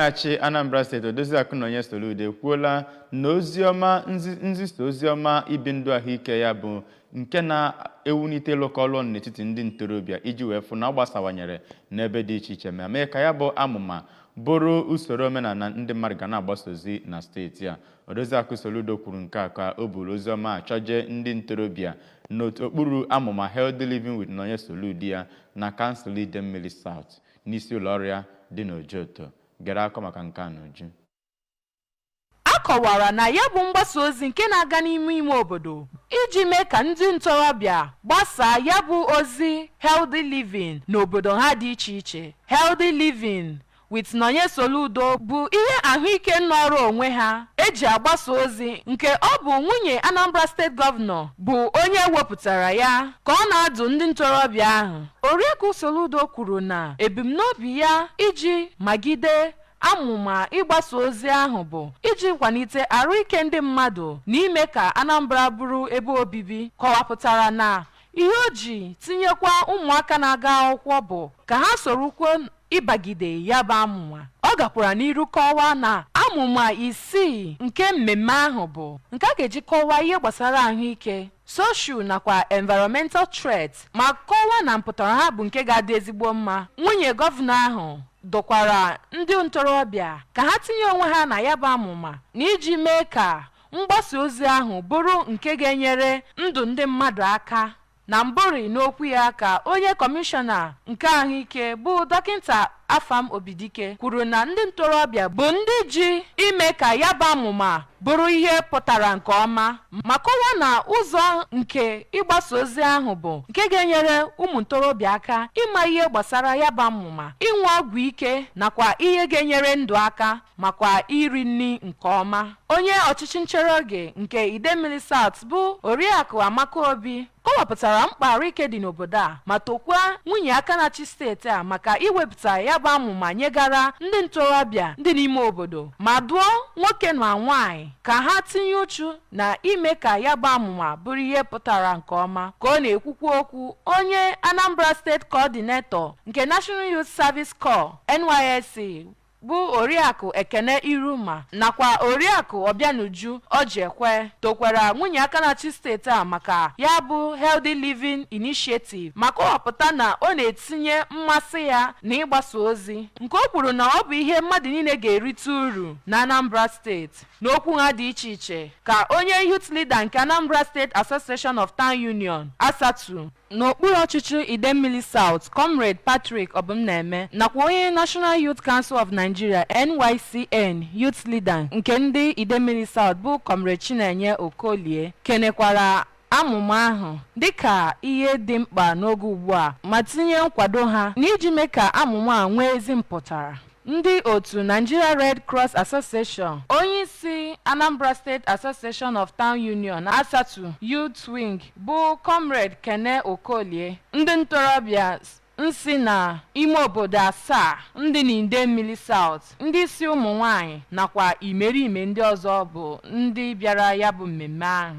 na-achị Anambra Steeti Odoziaku na Soludo ekwuola na oziọma nzisa oziọma ibi ndụ ahụike ya bụ nke na-ewunite lokọlụ n'etiti ndị ntorobịa iji wee fụ na ọ gbasawanyere n'ebe dị iche iche ma mee ka ya bụ amụma bụrụ usoro omenala ndị mmadụ ga na-agbasa ozi na steeti a. Odoziaku Soludo kwuru nke a ka o buru oziọma achọje ndị ntorobịa n'okpuru amụma Healthy Living with Nonye Soludo ya na kansụl Idemili South n'isi ụlọ ọrụ ya dị n'Ojoto. Gere akọ maka nke a n'uju. Akọwara na ya bụ mgbasa ozi nke na-aga n'ime ime obodo iji mee ka ndị ntorobịa gbasaa ya bụ ozi healthy living n'obodo ha dị iche iche. Healthy living with Nonye Soludo bụ ihe ahụike nọrọ onwe ha eji agbasa ozi nke ọ bụ nwunye Anambra State Governor bụ onye wepụtara ya ka ọ na-adụ ndị ntorobịa ahụ. Oriakụ Soludo kwuru na ebumnobi ya iji magide amụma ịgbasa ozi ahụ bụ iji kwalite ahụike ndị mmadụ n'ime ka Anambra bụrụ ebe obibi. Kọwapụtara na ihe o ji tinyekwa ụmụaka na-aga akwụkwọ bụ ka ha sorokwa ịbagide ya bụ amụma. Ọ gakwara n'iru kọwaa na amụma isii nke mmemme ahụ bụ nke a ga-eji kọwaa ihe gbasara ahụike, social nakwa environmental threats ma kọwaa na mpụtara ha bụ nke ga-adị ezigbo mma. Nwunye gọvanọ ahụ dọkwara ndị ntorobịa ka ha tinye onwe ha na ya bụ amụma na iji mee ka mgbasa ozi ahụ bụrụ nke ga-enyere ndụ ndị mmadụ aka. Na mbụri n'okwu ya ka onye kọmishọna nke ahụike bụ dọkịta Afam Obidike kwuru na ndị ntorobịa bụ ndị ji ime ka ya bụ amụma bụrụ ihe pụtara nke ọma ma kọwaa na ụzọ nke ịgbasa ozi ahụ bụ nke ga-enyere ụmụ ntorobịa aka ịma ihe gbasara ya bụ amụma, ịnwe ọgwụ ike nakwa ihe ga-enyere ndụ aka makwa iri nri nke ọma. Onye ọchịchị nchere oge nke Idemili South bụ Oriakụ Amaka Obi kọwapụtara mkpa ahụike dị n'obodo a ma tokwa nwunye aka na-achị steeti a maka iwepụta ya bụ amụma nyegara ndị ntorobịa ndị n'ime obodo ma dụọ nwoke na nwaanyị ka ha tinye uchu na ime ka ya bụ amụma bụrụ ihe pụtara nke ọma. Ka ọ na-ekwukwu okwu, onye Anambra State Coordinator nke National Youth Service Corps NYSC bụ Oriakụ Ekene Iruma nakwa Oriakụ Obianuju Ojekwe tokwara nwunye aka na-achị steeti a maka ya bụ Healthy Living Initiative ma kọwapụta na ọ na-etinye mmasị ya na ịgbasa ozi nke o kwuru na ọ bụ ihe mmadụ niile ga-erite uru na Anambra Steeti. N'okwu ha dị iche iche ka onye youth leader nke Anambra State Association of Town Union Asatu n'okpuru ọchịchị Idemili South Comrade Patrick Obumneme nakwa onye National Youth Council of Nigeria NYCN youth leader nke ndị Idemili South bụ Comrade Chinenye Okolie kenekwara amụma ahụ dịka ihe dị mkpa n'oge ugbu a ma tinye nkwado ha n'iji mee ka amụma a nwee ezi mpụtara. Ndị otu Nigeria Red Cross Association, onye isi Anambra State Association of Town Union Asatu Youth Wing bụ Comrade Kene Okolie, ndị ntorobịa nsi na ime obodo asaa ndị n'Idemili South, ndị isi ụmụ nwanyị nakwa imerime ndị ọzọ bụ ndị bịara ya bụ mmemme ahụ.